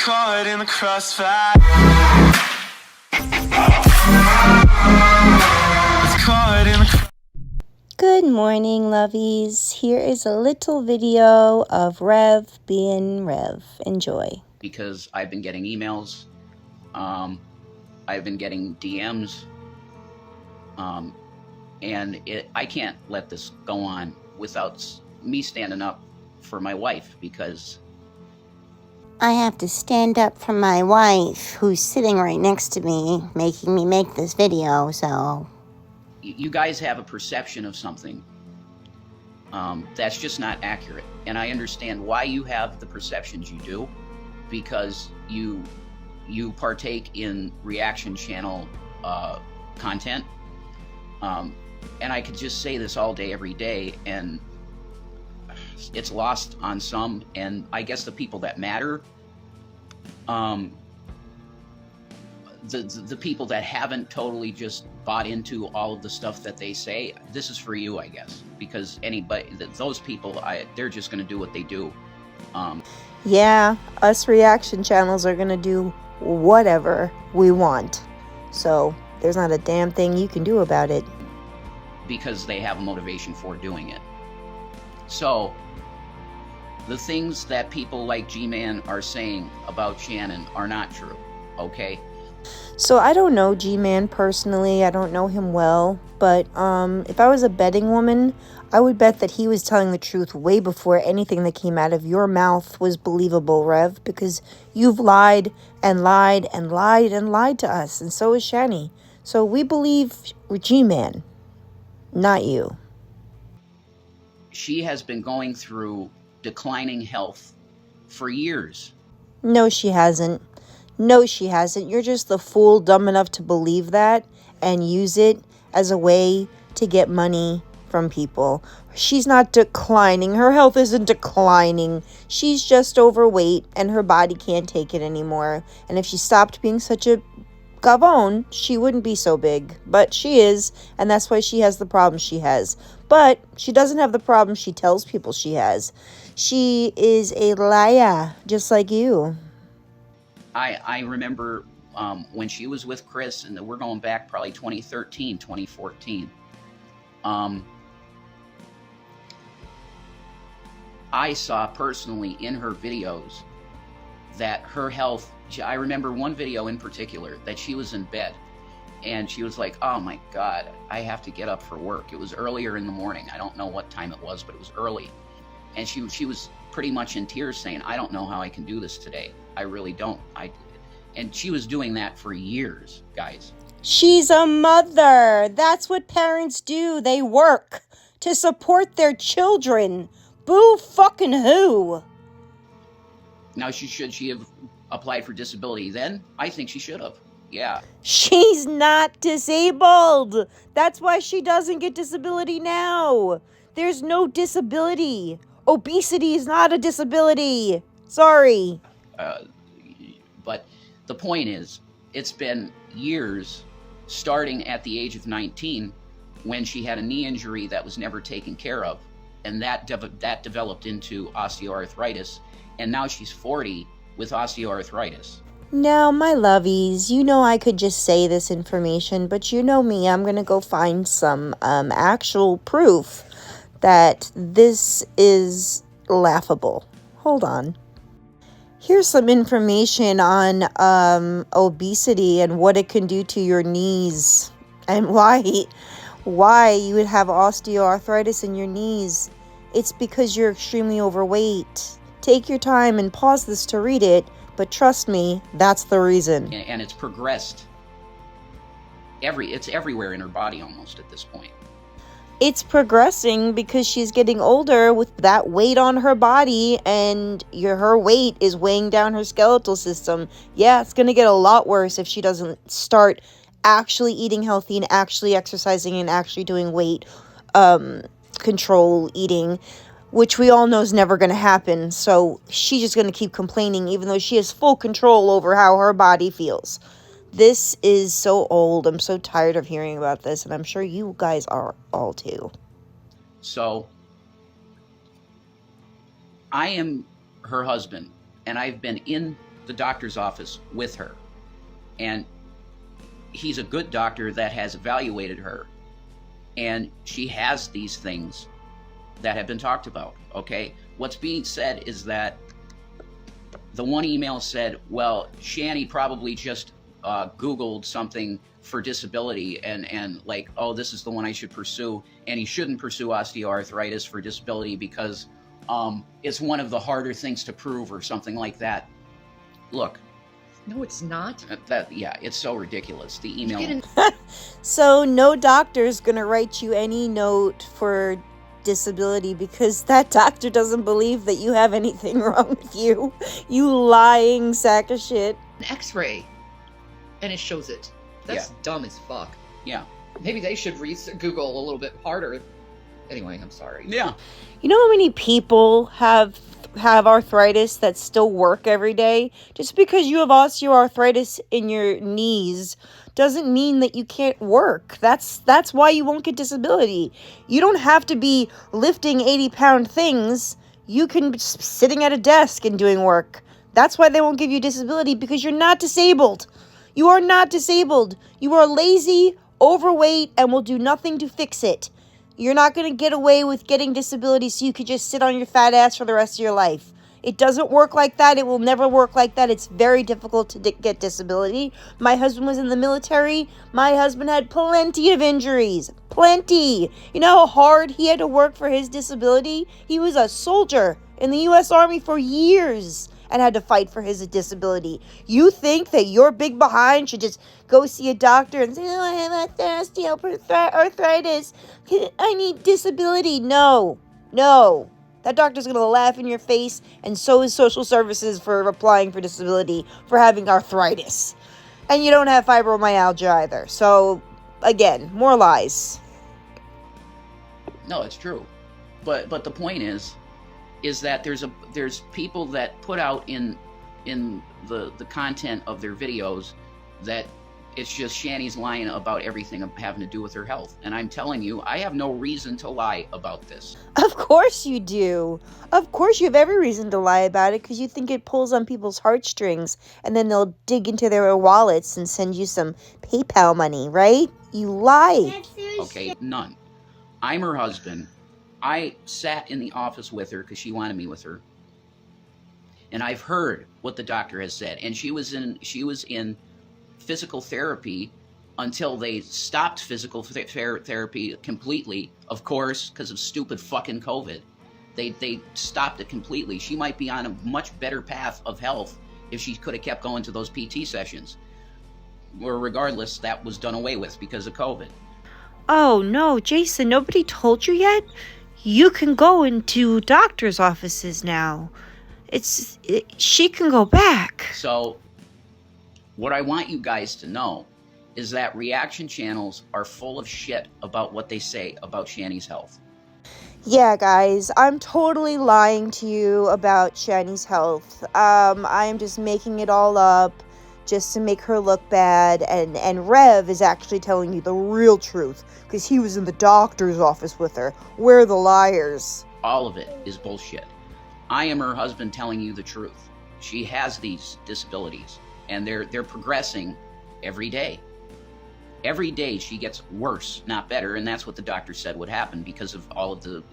caught in the crossfire. It's caught in the Good morning, lovies. Here is a little video of Rev being Rev. Enjoy. Because I've been getting emails, I've been getting DMs, and I can't let this go on without me standing up for my wife, because I have to stand up for my wife, who's sitting right next to me, making me make this video, so... You guys have a perception of something that's just not accurate. And I understand why you have the perceptions you do, because you partake in reaction channel content. And I could just say this all day, every day, and it's lost on some, and I guess the people that matter, the people that haven't totally just bought into all of the stuff that they say, this is for you, I guess, because those people, they're just going to do what they do. Yeah, us reaction channels are going to do whatever we want. So there's not a damn thing you can do about it. Because they have a motivation for doing it. So the things that people like Gman are saying about Shannon are not true, okay? So I don't know Gman personally. I don't know him well. But if I was a betting woman, I would bet that he was telling the truth way before anything that came out of your mouth was believable, Rev. Because you've lied and lied and lied and lied to us. And so is Shani. So we believe Gman, not you. She has been going through declining health for years. No, she hasn't. No, she hasn't. You're just the fool dumb enough to believe that and use it as a way to get money from people. She's not declining. Her health isn't declining. She's just overweight and her body can't take it anymore. And if she stopped being such a gabon, she wouldn't be so big. But she is, and that's why she has the problem she has. But she doesn't have the problem she tells people she has. She is a liar, just like you. I remember when she was with Chris, and we're going back probably 2013, 2014. I saw personally in her videos that her health, I remember one video in particular that she was in bed and she was like, oh my God, I have to get up for work. It was earlier in the morning. I don't know what time it was, but it was early. And she was pretty much in tears saying, I don't know how I can do this today. I really don't. And she was doing that for years, guys. She's a mother. That's what parents do. They work to support their children. Boo fucking who? Now, should she have applied for disability then? I think she should have. Yeah. She's not disabled. That's why she doesn't get disability now. There's no disability. Obesity is not a disability. Sorry. But the point is, it's been years, starting at the age of 19, when she had a knee injury that was never taken care of, and that developed into osteoarthritis, and now she's 40 with osteoarthritis. Now, my lovies, you know I could just say this information, but you know me, I'm going to go find some actual proof that this is laughable. Hold on. Here's some information on obesity and what it can do to your knees and why you would have osteoarthritis in your knees. It's because you're extremely overweight. Take your time and pause this to read it, but trust me, that's the reason. And it's progressed. It's everywhere in her body almost at this point. It's progressing because she's getting older with that weight on her body, and her weight is weighing down her skeletal system. Yeah, it's going to get a lot worse if she doesn't start actually eating healthy and actually exercising and actually doing weight control eating, which we all know is never going to happen. So she's just going to keep complaining even though she has full control over how her body feels. This is so old. I'm so tired of hearing about this, and I'm sure you guys are all too. So, I am her husband, and I've been in the doctor's office with her. And he's a good doctor that has evaluated her. And she has these things that have been talked about, okay? What's being said is that the one email said, well, Shani probably just Googled something for disability and like, oh, this is the one I should pursue, and he shouldn't pursue osteoarthritis for disability because it's one of the harder things to prove or something like that. Look. No, it's not. Yeah, it's so ridiculous. The email. So no doctor's gonna write you any note for disability because that doctor doesn't believe that you have anything wrong with you. You lying sack of shit. An x-ray, and it shows it. That's dumb as fuck. Yeah. Maybe they should Google a little bit harder. Anyway, I'm sorry. Yeah. You know how many people have arthritis that still work every day? Just because you have osteoarthritis in your knees doesn't mean that you can't work. That's why you won't get disability. You don't have to be lifting 80-pound things. You can be sitting at a desk and doing work. That's why they won't give you disability, because you're not disabled. You are not disabled. You are lazy, overweight, and will do nothing to fix it. You're not going to get away with getting disability so you could just sit on your fat ass for the rest of your life. It doesn't work like that. It will never work like that. It's very difficult to get disability. My husband was in the military. My husband had plenty of injuries. Plenty. You know how hard he had to work for his disability? He was a soldier in the U.S. Army for years and had to fight for his disability. You think that your big behind should just go see a doctor and say, oh, I have osteoarthritis. I need disability. No. That doctor's going to laugh in your face, and so is social services for applying for disability for having arthritis. And you don't have fibromyalgia either. So, again, more lies. No, it's true. But the point is that there's people that put out in the content of their videos that it's just Shani's lying about everything having to do with her health. And I'm telling you, I have no reason to lie about this. Of course you do. Of course you have every reason to lie about it, because you think it pulls on people's heartstrings, and then they'll dig into their wallets and send you some PayPal money, right? You lie. Okay, none. I'm her husband. I sat in the office with her because she wanted me with her. And I've heard what the doctor has said. And she was in physical therapy until they stopped physical therapy completely, of course, because of stupid fucking COVID. They stopped it completely. She might be on a much better path of health if she could have kept going to those PT sessions. Or regardless, that was done away with because of COVID. Oh, no, Jason, nobody told you yet? You can go into doctor's offices now. She can go back. So, what I want you guys to know is that reaction channels are full of shit about what they say about Shani's health. Yeah, guys, I'm totally lying to you about Shani's health. I'm just making it all up just to make her look bad, and Rev is actually telling you the real truth, because he was in the doctor's office with her. We're the liars. All of it is bullshit. I am her husband telling you the truth. She has these disabilities, and they're progressing every day. Every day she gets worse, not better, and that's what the doctor said would happen because of all of the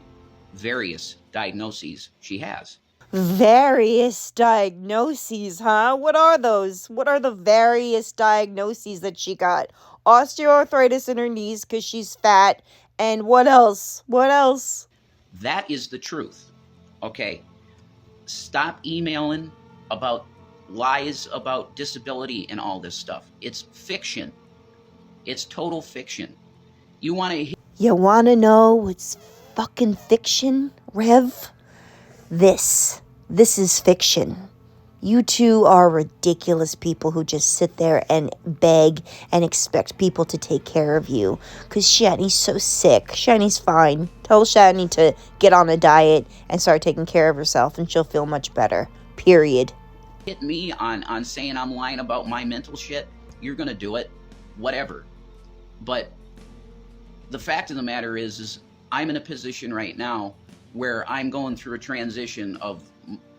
various diagnoses she has. Various diagnoses, huh? What are those? What are the various diagnoses that she got? Osteoarthritis in her knees because she's fat, and what else? What else? That is the truth. Okay, stop emailing about lies about disability and all this stuff. It's fiction. It's total fiction. You want to know what's fucking fiction, Rev? This is fiction. You two are ridiculous people who just sit there and beg and expect people to take care of you. Because Shani's so sick. Shani's fine. Tell Shani to get on a diet and start taking care of herself, and she'll feel much better. Period. hit me on saying I'm lying about my mental shit, you're going to do it. Whatever. But the fact of the matter is I'm in a position right now where I'm going through a transition of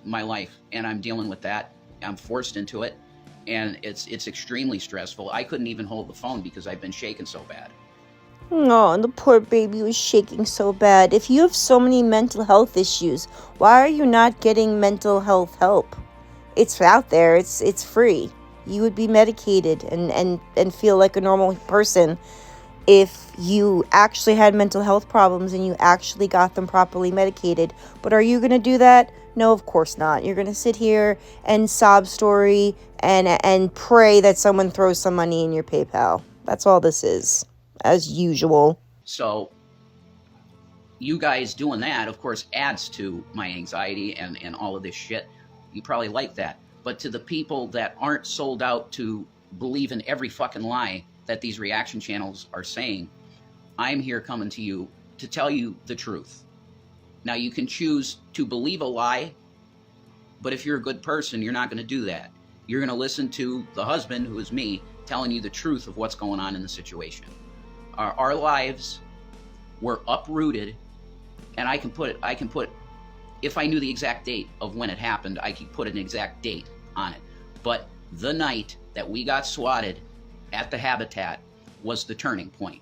my life, and I'm dealing with that. I'm forced into it, and it's extremely stressful. I couldn't even hold the phone because I've been shaking so bad. Oh, the poor baby was shaking so bad. If you have so many mental health issues, why are you not getting mental health help? It's out there. It's free. You would be medicated and feel like a normal person if you actually had mental health problems and you actually got them properly medicated. But are you going to do that? No, of course not. You're going to sit here and sob story and pray that someone throws some money in your PayPal. That's all this is, as usual. So you guys doing that, of course, adds to my anxiety and all of this shit. You probably like that. But to the people that aren't sold out to believe in every fucking lie that these reaction channels are saying, I'm here coming to you to tell you the truth. Now, you can choose to believe a lie, but if you're a good person, you're not going to do that. You're going to listen to the husband, who is me, telling you the truth of what's going on in the situation. Our lives were uprooted, and I can put, if I knew the exact date of when it happened, I could put an exact date on it. But the night that we got swatted at the Habitat was the turning point,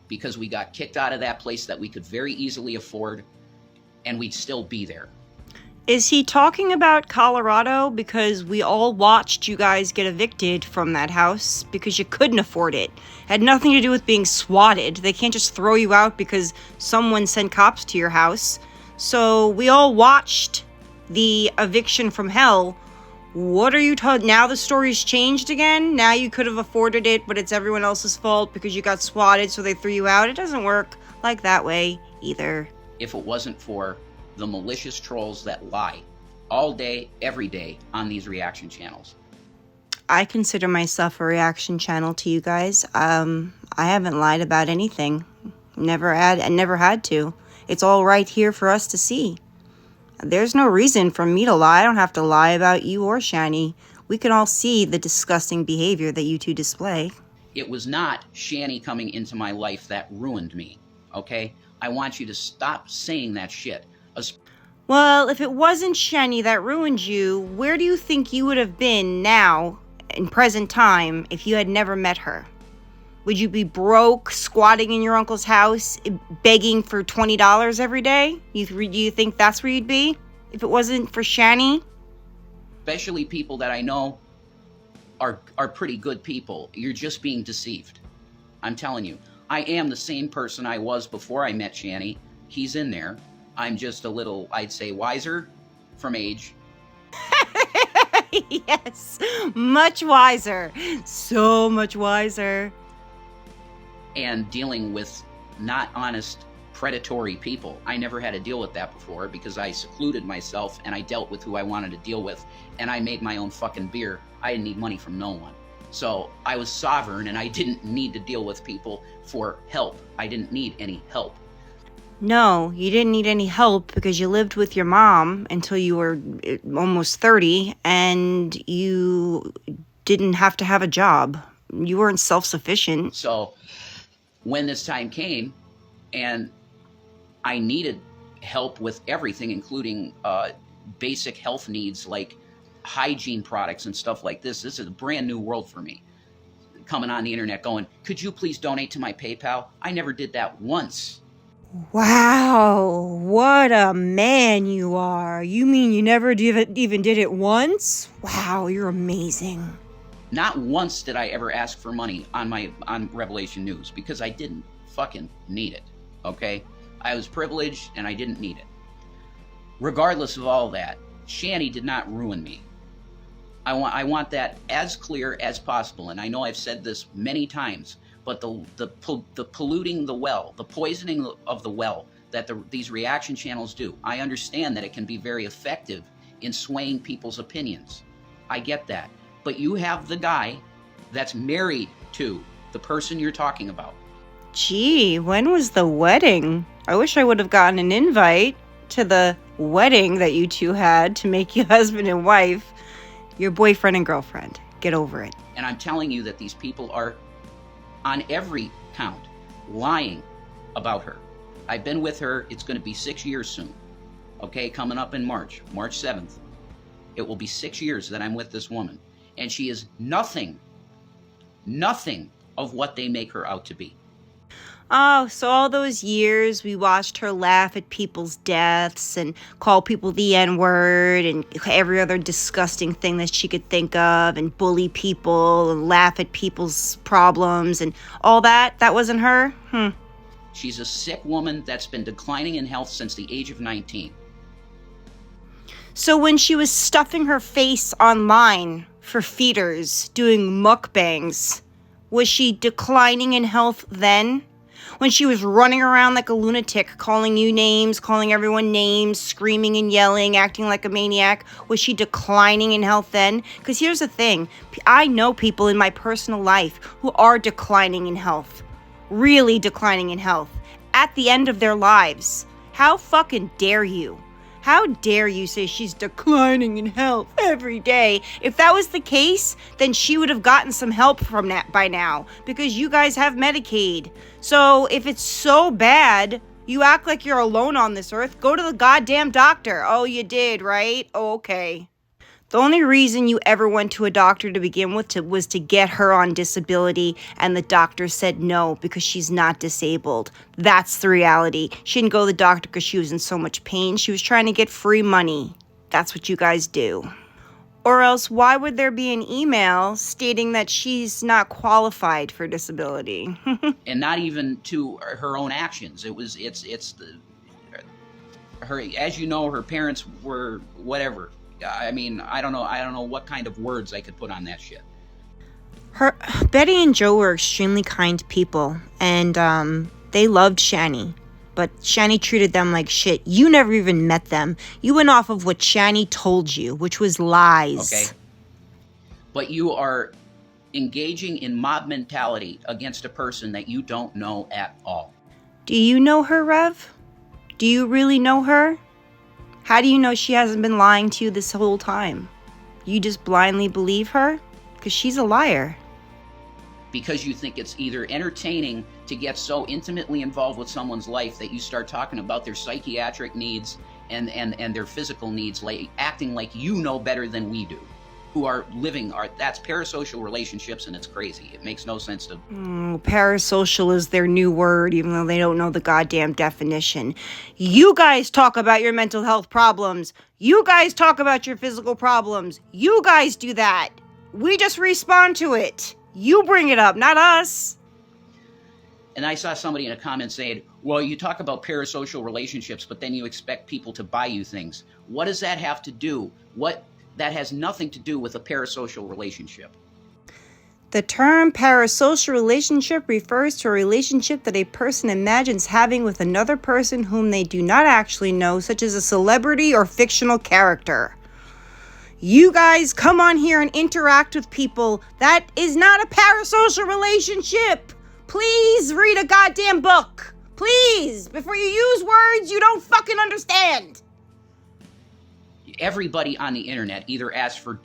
because we got kicked out of that place that we could very easily afford, and we'd still be there. Is he talking about Colorado? Because we all watched you guys get evicted from that house because you couldn't afford it. It had nothing to do with being swatted. They can't just throw you out because someone sent cops to your house. So we all watched the eviction from hell. What are you talking? Now the story's changed again? Now you could have afforded it, but it's everyone else's fault because you got swatted, so they threw you out? It doesn't work like that way either. If it wasn't for the malicious trolls that lie all day, every day on these reaction channels. I consider myself a reaction channel to you guys. I haven't lied about anything. Never had to. It's all right here for us to see. There's no reason for me to lie. I don't have to lie about you or Shani. We can all see the disgusting behavior that you two display. It was not Shani coming into my life that ruined me, okay? I want you to stop saying that shit. Well, if it wasn't Shani that ruined you, where do you think you would have been now, in present time, if you had never met her? Would you be broke, squatting in your uncle's house, begging for $20 every day? Do you think that's where you'd be if it wasn't for Shani? Especially people that I know are pretty good people. You're just being deceived. I'm telling you. I am the same person I was before I met Shani. He's in there. I'm just a little, I'd say, wiser from age. Yes, much wiser. So much wiser. And dealing with not honest, predatory people. I never had to deal with that before because I secluded myself and I dealt with who I wanted to deal with, and I made my own fucking beer. I didn't need money from no one. So I was sovereign and I didn't need to deal with people for help. I didn't need any help. No, you didn't need any help because you lived with your mom until you were almost 30 and you didn't have to have a job. You weren't self-sufficient. So when this time came and I needed help with everything, including basic health needs like hygiene products and stuff like this is a brand new world for me. Coming on the internet going, could you please donate to my PayPal? I never did that once. Wow, what a man you are. You mean you never even did it once? Wow, you're amazing. Not once did I ever ask for money on Revelation News because I didn't fucking need it, okay? I was privileged and I didn't need it. Regardless of all that, Shani did not ruin me. I want that as clear as possible, and I know I've said this many times, but the polluting the well, the poisoning of the well that these reaction channels do, I understand that it can be very effective in swaying people's opinions. I get that. But you have the guy that's married to the person you're talking about. Gee, when was the wedding? I wish I would have gotten an invite to the wedding that you two had to make you husband and wife. Your boyfriend and girlfriend. Get over it. And I'm telling you that these people are, on every count, lying about her. I've been with her, it's going to be 6 years soon. Okay, coming up in March 7th. It will be 6 years that I'm with this woman, and she is nothing of what they make her out to be. Oh, so all those years we watched her laugh at people's deaths and call people the N-word and every other disgusting thing that she could think of and bully people and laugh at people's problems and all that wasn't her? She's a sick woman that's been declining in health since the age of 19. So when she was stuffing her face online for feeders, doing mukbangs, was she declining in health then? When she was running around like a lunatic, calling you names, calling everyone names, screaming and yelling, acting like a maniac, was she declining in health then? Because here's the thing, I know people in my personal life who are declining in health, really declining in health, at the end of their lives. How fucking dare you? How dare you say she's declining in health every day? If that was the case, then she would have gotten some help from that by now, because you guys have Medicaid. So if it's so bad, you act like you're alone on this earth, go to the goddamn doctor. Oh, you did, right? Oh, okay. The only reason you ever went to a doctor to begin with was to get her on disability, and the doctor said no because she's not disabled. That's the reality. She didn't go to the doctor because she was in so much pain. She was trying to get free money. That's what you guys do. Or else, why would there be an email stating that she's not qualified for disability? And not even to her own actions. Her, as you know, her parents were whatever. I mean, I don't know what kind of words I could put on that shit. Betty and Joe were extremely kind people, and they loved Shani. But Shani treated them like shit. You never even met them. You went off of what Shani told you, which was lies. Okay. But you are engaging in mob mentality against a person that you don't know at all. Do you know her, Rev? Do you really know her? How do you know she hasn't been lying to you this whole time? You just blindly believe her? Because she's a liar. Because you think it's either entertaining to get so intimately involved with someone's life that you start talking about their psychiatric needs and their physical needs, like acting like you know better than we do, who are living that's parasocial relationships, and it's crazy. It makes no sense to... Parasocial is their new word, even though they don't know the goddamn definition. You guys talk about your mental health problems. You guys talk about your physical problems. You guys do that. We just respond to it. You bring it up, not us. And I saw somebody in a comment saying, well, you talk about parasocial relationships, but then you expect people to buy you things. What does that have to do? That has nothing to do with a parasocial relationship. The term parasocial relationship refers to a relationship that a person imagines having with another person whom they do not actually know, such as a celebrity or fictional character. You guys come on here and interact with people. That is not a parasocial relationship. Please read a goddamn book. Please, before you use words you don't fucking understand. Everybody on the internet either asks for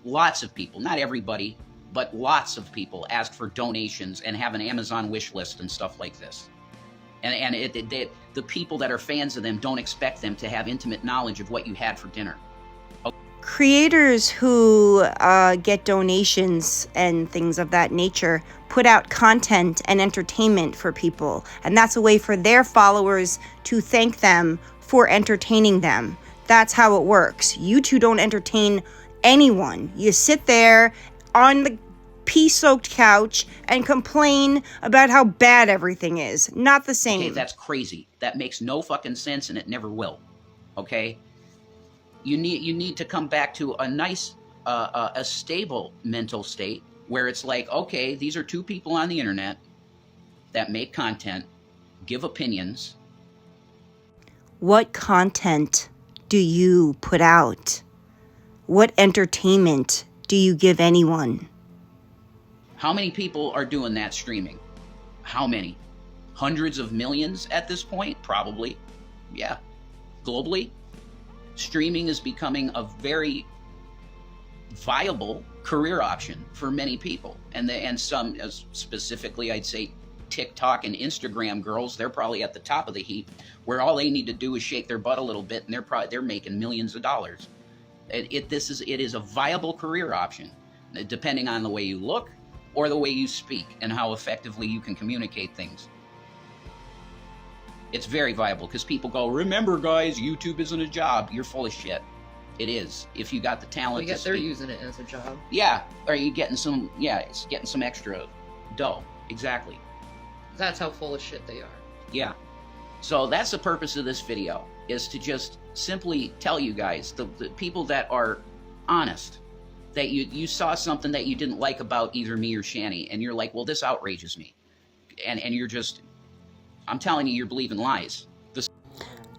lots of people, not everybody, but lots of people ask for donations and have an Amazon wish list and stuff like this. And the people that are fans of them don't expect them to have intimate knowledge of what you had for dinner. Creators who get donations and things of that nature put out content and entertainment for people. And that's a way for their followers to thank them for entertaining them. That's how it works. You two don't entertain anyone. You sit there on the pee-soaked couch and complain about how bad everything is. Not the same. Okay, that's crazy. That makes no fucking sense, and it never will. Okay? You need to come back to a nice, a stable mental state where it's like, okay, these are two people on the internet that make content, give opinions. What content do you put out? What entertainment do you give anyone? How many people are doing that streaming? How many? Hundreds of millions at this point? Probably. Yeah. Globally? Streaming is becoming a very viable career option for many people. And some, specifically, I'd say TikTok and Instagram girls, they're probably at the top of the heap, where all they need to do is shake their butt a little bit, and they're making millions of dollars. It is a viable career option, depending on the way you look or the way you speak and how effectively you can communicate things. It's very viable because people go, remember guys, YouTube isn't a job. You're full of shit. It is. If you got the talent to speak. They're using it as a job. Yeah. Are you getting some, it's getting some extra dough. Exactly. That's how full of shit they are. Yeah. So that's the purpose of this video, is to just simply tell you guys, the people that are honest, that you saw something that you didn't like about either me or Shani, and you're like, well, this outrages me. And you're just, I'm telling you, you're believing lies.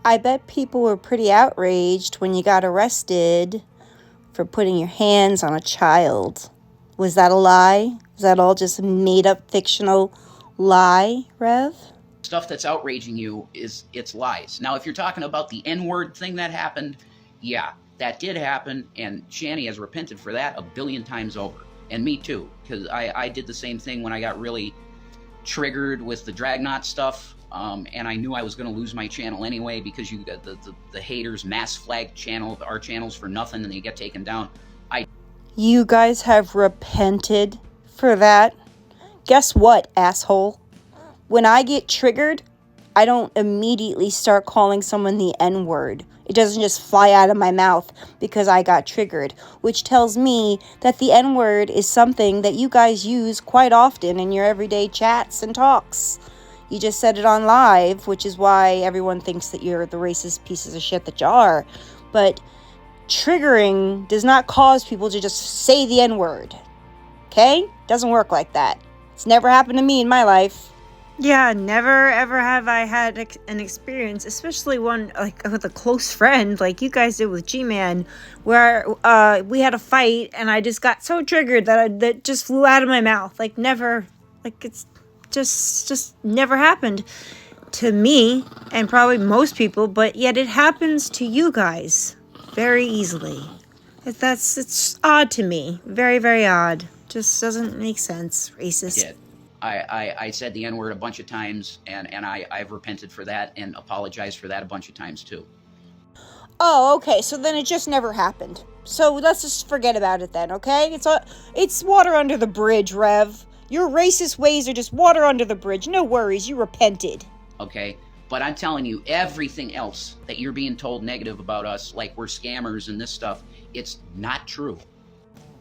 I bet people were pretty outraged when you got arrested for putting your hands on a child. Was that a lie? Is that all just a made-up fictional lie, Rev? Stuff that's outraging you it's lies. Now, if you're talking about the N-word thing that happened, yeah, that did happen, and Shani has repented for that 1 billion times over. And me too, because I did the same thing when I got really triggered with the Dragnot stuff, and I knew I was going to lose my channel anyway, because you got the haters mass flag our channels for nothing, and they get taken down. You guys have repented for that? Guess what, asshole? When I get triggered, I don't immediately start calling someone the N-word. It doesn't just fly out of my mouth because I got triggered, which tells me that the N-word is something that you guys use quite often in your everyday chats and talks. You just said it on live, which is why everyone thinks that you're the racist pieces of shit that you are. But triggering does not cause people to just say the N-word. Okay? Doesn't work like that. It's never happened to me in my life. Yeah, never ever have I had an experience, especially one like with a close friend, like you guys did with Gman, where we had a fight and I just got so triggered that just flew out of my mouth. Like never, like it's just never happened to me and probably most people, but yet it happens to you guys very easily. It's odd to me, very very odd. Just doesn't make sense. Racist. I said the N-word a bunch of times, and I've repented for that and apologized for that a bunch of times too. Oh, okay, so then it just never happened. So let's just forget about it then, okay? It's water under the bridge, Rev. Your racist ways are just water under the bridge. No worries, you repented. Okay, but I'm telling you, everything else that you're being told negative about us, like we're scammers and this stuff, it's not true.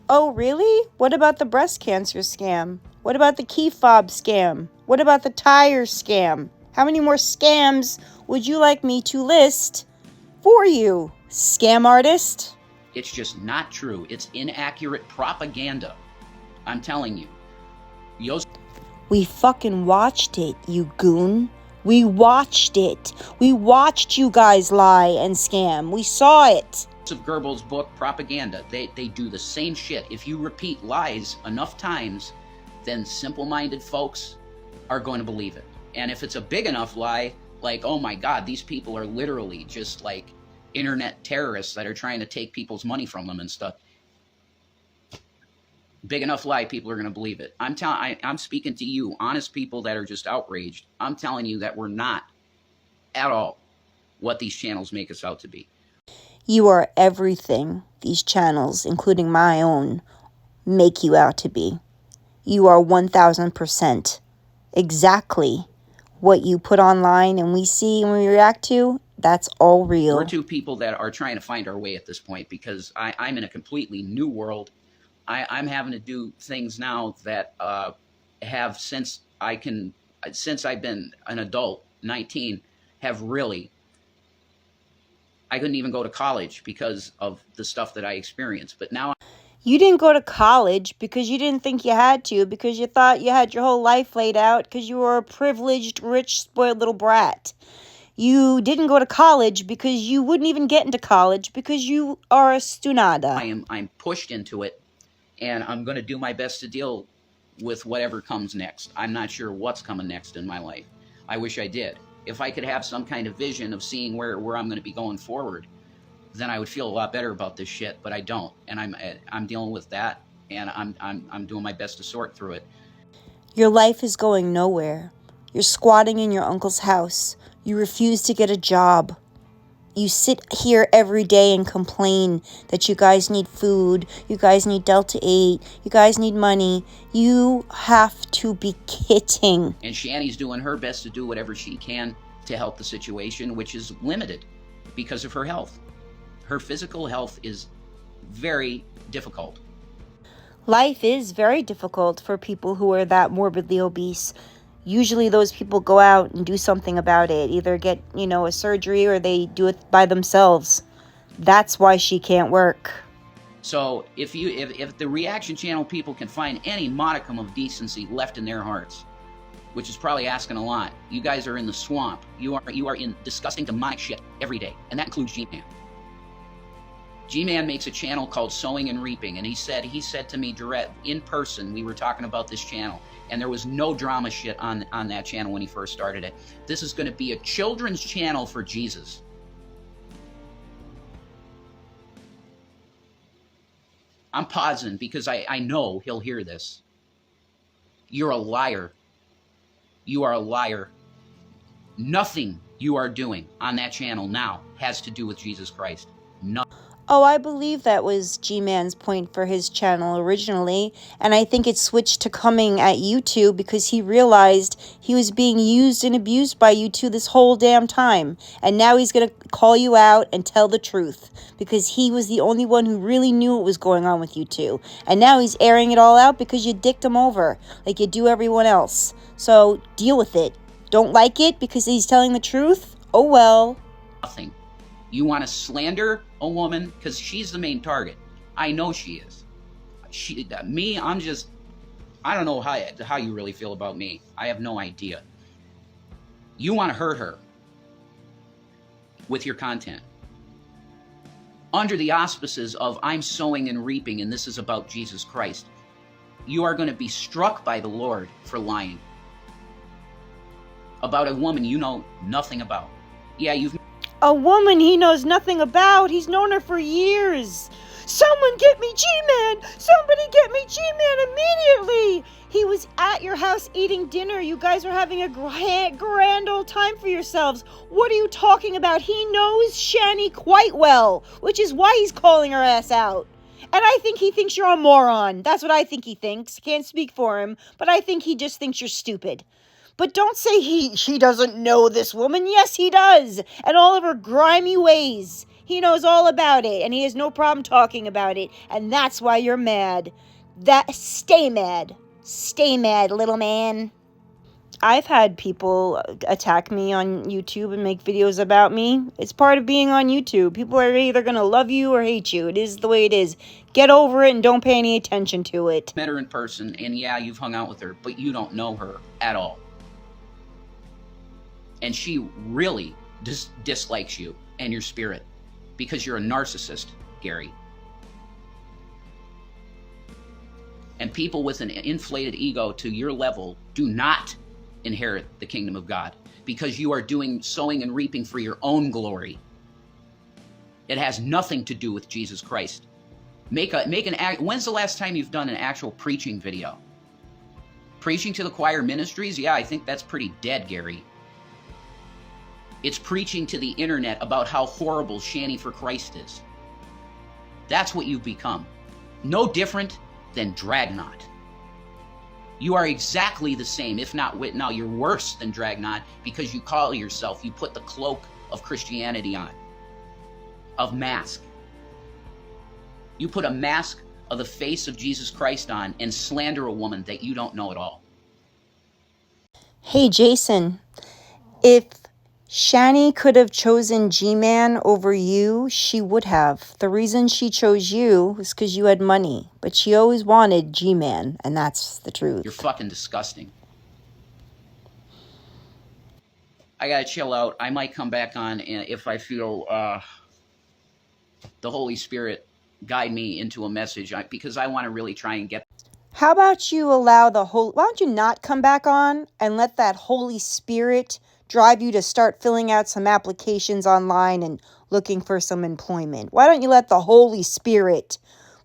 Oh, really? What about the breast cancer scam? What about the key fob scam? What about the tire scam? How many more scams would you like me to list for you, scam artist? It's just not true. It's inaccurate propaganda. I'm telling you. We fucking watched it, you goon. We watched it. We watched you guys lie and scam. We saw it. Of Goebbels' book, Propaganda, they do the same shit. If you repeat lies enough times, then simple-minded folks are going to believe it. And if it's a big enough lie, like, oh my God, these people are literally just like internet terrorists that are trying to take people's money from them and stuff. Big enough lie, people are going to believe it. I'm speaking to you, honest people that are just outraged. I'm telling you that we're not at all what these channels make us out to be. You are everything these channels, including my own, make you out to be. You are 1000% exactly what you put online and we see and we react to. That's all real. We're two people that are trying to find our way at this point because I'm in a completely new world. I'm having to do things now that have since I've been an adult, 19, have really. I couldn't even go to college because of the stuff that I experienced. But now you didn't go to college because you didn't think you had to, because you thought you had your whole life laid out because you were a privileged, rich, spoiled little brat. You didn't go to college because you wouldn't even get into college because you are a stunada. I'm pushed into it, and I'm going to do my best to deal with whatever comes next. I'm not sure what's coming next in my life. I wish I did. If I could have some kind of vision of seeing where I'm going to be going forward, then I would feel a lot better about this shit, but I don't. And I'm dealing with that, and I'm doing my best to sort through it. Your life is going nowhere. You're squatting in your uncle's house. You refuse to get a job. you sit here every day and complain that you guys need food, you guys need Delta 8, you guys need money. You have to be kidding. And Shanny's doing her best to do whatever she can to help the situation, which is limited because of her health. Her physical health is very difficult. Life is very difficult for people who are that morbidly obese. Usually those people go out and do something about it, either get, a surgery or they do it by themselves. That's why she can't work. So if the reaction channel people can find any modicum of decency left in their hearts, which is probably asking a lot, you guys are in the swamp. You are in disgusting demonic shit every day, and that includes Gman. Gman makes a channel called Sowing and Reaping, and he said to me direct in person, we were talking about this channel, and there was no drama shit on that channel when he first started it. This is going to be a children's channel for Jesus. I'm pausing because I know he'll hear this. You're a liar. You are a liar. Nothing you are doing on that channel now has to do with Jesus Christ. Nothing. Oh, I believe that was G-Man's point for his channel originally, and I think it switched to coming at YouTube because he realized he was being used and abused by you two this whole damn time, and now he's going to call you out and tell the truth because he was the only one who really knew what was going on with you two, and now he's airing it all out because you dicked him over like you do everyone else. So deal with it. Don't like it because he's telling the truth? Oh well. Nothing. You want to slander a woman because she's the main target. I know she is. I don't know how you really feel about me. I have no idea. You want to hurt her with your content. Under the auspices of I'm sowing and reaping and this is about Jesus Christ. You are going to be struck by the Lord for lying about a woman you know nothing about. Yeah, a woman he knows nothing about. He's known her for years. Someone get me G-Man! Somebody get me G-Man immediately! He was at your house eating dinner. You guys were having a grand old time for yourselves. What are you talking about? He knows Shanny quite well, which is why he's calling her ass out. And I think he thinks you're a moron. That's what I think he thinks. Can't speak for him, but I think he just thinks you're stupid. But don't say he doesn't know this woman. Yes, he does. And all of her grimy ways. He knows all about it, and he has no problem talking about it. And that's why you're mad. Stay mad. Stay mad, little man. I've had people attack me on YouTube and make videos about me. It's part of being on YouTube. People are either going to love you or hate you. It is the way it is. Get over it and don't pay any attention to it. Met her in person, and yeah, you've hung out with her, but you don't know her at all. And she really dislikes you and your spirit because you're a narcissist, Gary. And people with an inflated ego to your level do not inherit the kingdom of God because you are doing sowing and reaping for your own glory. It has nothing to do with Jesus Christ. When's the last time you've done an actual preaching video? Preaching to the choir ministries? Yeah, I think that's pretty dead, Gary. It's preaching to the internet about how horrible Shanny for Christ is. That's what you've become. No different than Dragnot. You are exactly the same, if not now you're worse than Dragnot because you call yourself, you put the cloak of Christianity on, of mask. You put a mask of the face of Jesus Christ on and slander a woman that you don't know at all. Hey, Jason, if Shanny could have chosen G-Man over you, she would have. The reason she chose you was because you had money. But she always wanted G-Man, and that's the truth. You're fucking disgusting. I gotta chill out. I might come back on if I feel the Holy Spirit guide me into a message, because I want to really try and get... How about you allow why don't you not come back on and let that Holy Spirit drive you to start filling out some applications online and looking for some employment? Why don't you let the Holy Spirit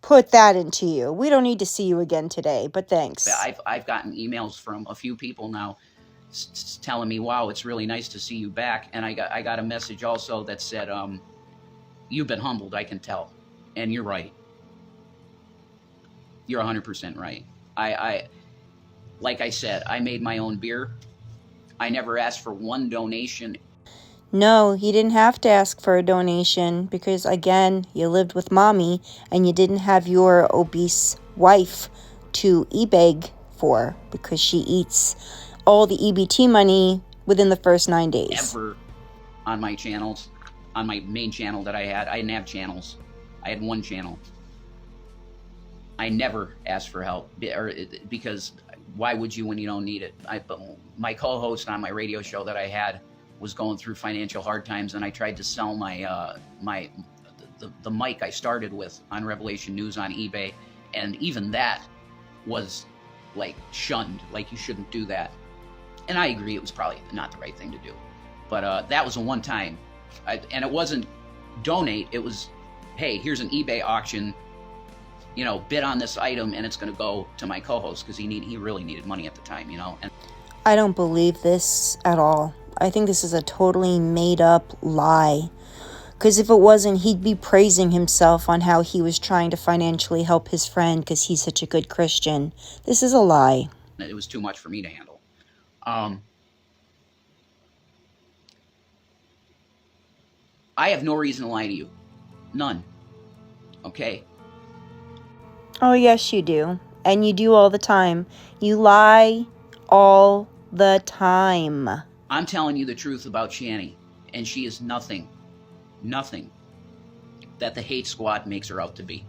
put that into you? We don't need to see you again today, but thanks. I've gotten emails from a few people now telling me, "Wow, it's really nice to see you back." And I got a message also that said, "You've been humbled, I can tell," and you're right. You're 100% right. I like I said, I made my own beer. I never asked for one donation. No, you didn't have to ask for a donation because, again, you lived with mommy and you didn't have your obese wife to e-beg for because she eats all the EBT money within the first 9 days. Ever on my channels, on my main channel that I didn't have channels. I had one channel. I never asked for help because why would you when you don't need it? My co-host on my radio show that I had was going through financial hard times, and I tried to sell the mic I started with on Revelation News on eBay, and even that was like shunned, like you shouldn't do that. And I agree, it was probably not the right thing to do, but that was a one-time, and it wasn't donate. It was, hey, here's an eBay auction. You know, bid on this item, and it's going to go to my co-host because he really needed money at the time. You know, and I don't believe this at all. I think this is a totally made-up lie. Because if it wasn't, he'd be praising himself on how he was trying to financially help his friend because he's such a good Christian. This is a lie. it was too much for me to handle. I have no reason to lie to you. None. Okay? Oh, yes, you do. And you do all the time. You lie all the time. I'm telling you the truth about Shani, and she is nothing that the hate squad makes her out to be.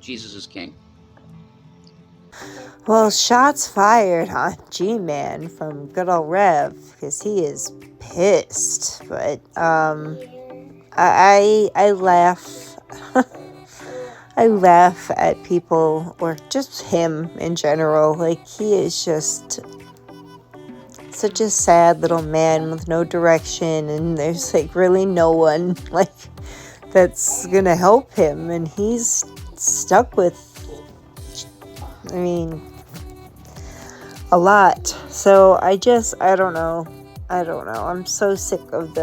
Jesus is king. Well, shots fired on Gman from good old Rev, because he is pissed. But, I laugh. I laugh at people, or just him in general. Like, he is just such a sad little man with no direction, and there's, like, really no one, like, that's gonna help him, and he's stuck with, I mean, a lot. So I don't know. I'm so sick of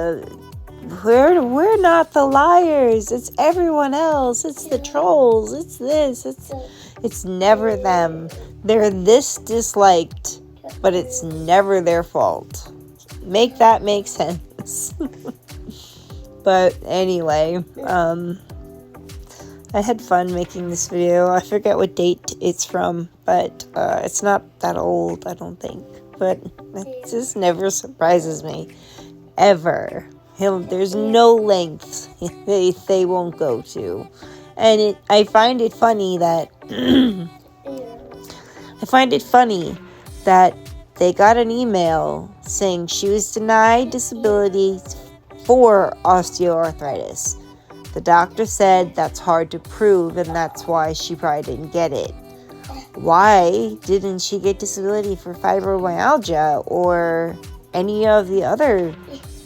we're not the liars. It's everyone else. It's the trolls. It's this. It's never them. They're this disliked, but it's never their fault. Make that make sense. But anyway, I had fun making this video. I forget what date it's from, but it's not that old, I don't think. But it just never surprises me, ever. There's no lengths they won't go to. And I find it funny that they got an email saying she was denied disability for osteoarthritis. The doctor said that's hard to prove, and that's why she probably didn't get it. Why didn't she get disability for fibromyalgia or any of the other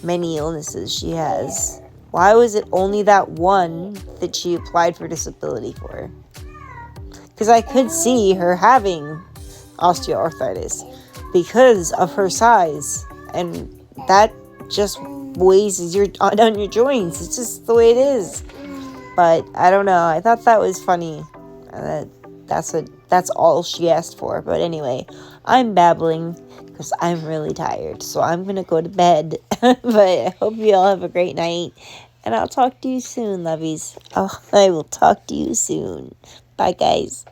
many illnesses she has? Why was it only that one that she applied for disability for? Because I could see her having osteoarthritis because of her size, and that just weighs on your joints. It's just the way it is. But I don't know. I thought that was funny. That's all she asked for. But anyway, I'm babbling because I'm really tired. So I'm going to go to bed. But I hope you all have a great night. And I'll talk to you soon, lovies. Oh, I will talk to you soon. Bye, guys.